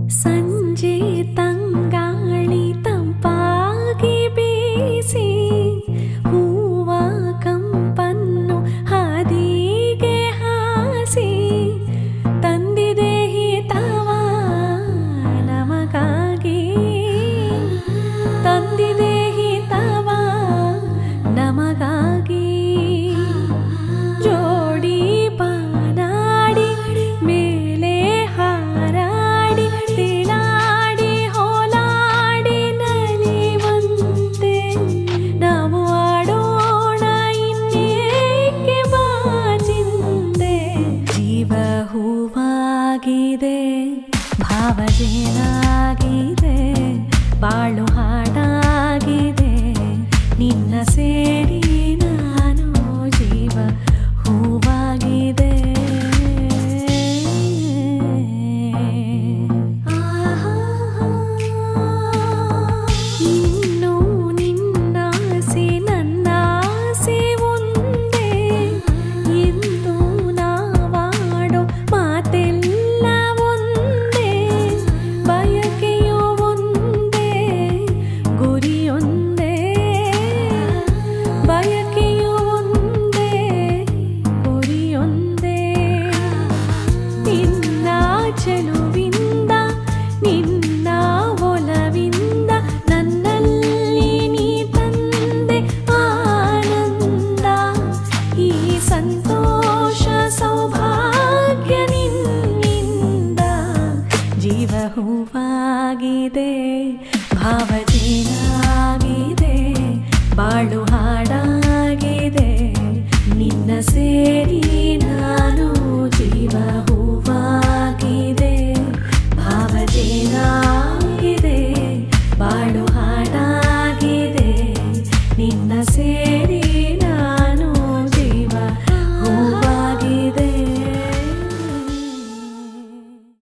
ಸಂಜೆ ತಂಗಾಳಿ ತಂಪಾಗಿ ಬೀಸಿ ಹೂವ ಕಂಪನ್ನು ಹಾದಿಗೆ ಹಾಸಿ ತಂದಿದೆ ಹಿತವ ನಮಗಾಗಿ, ತಂದಿದೆ ಹಿತವ ನಮಗಾಗಿ. ಜೋಡಿ ಬಾನಾಡಿ ಮೇಲೆ ಹಾರಾಡಿ ತಿಳಾಡಿ ಹೋಲಾಡಿ ನಲಿವಂತೆ ನಾವು ಆಡೋಣ ಇನ್ನೇಕೆ ಬಾಜಿಂದೆ. ಜೀವ ಹೂವಾಗಿದೆ, ಭಾವಜೇನಾಗಿದೆ, ಬಾಳು ಹಾಡಾಗಿದೆ ನಿನ್ನ ಸೇರಿ ನಾನು. ಜೀವ ಹೂವಾಗಿದೆ. ಇನ್ನು ನಿನ್ನಾಸೆ ನನ್ನಾಸೆ ಒಂದೇ, ಎಂದು ನಾವಾಡೋ ಮಾತೆಲ್ಲ ಒಂದೇ, ಬಯಕೆಯೂ ಒಂದೇ ಗುರಿಯೊಂದೇ, ಬಯಕೆಯೂ ಒಂದೇ ಗುರಿಯೊಂದೇ. ನಿನ್ನ ಚೆಲುವಿಂದ ನಿನ್ನ ಒಲವಿಂದ ನನ್ನಲ್ಲಿ ನೀ ತಂದೆ ಆನಂದ. ಈ ಸಂತೋಷ ಸೌಭಾಗ್ಯ ನಿನ್ನಿಂದ. ಜೀವ ಹೂವಾಗಿದೆ, ಭಾವಜೇನಾಗಿದೆ, ಬಾಳು ಹಾಡಾಗಿದೆ ನಿನ್ನ ಸೇರಿ ನಾನು.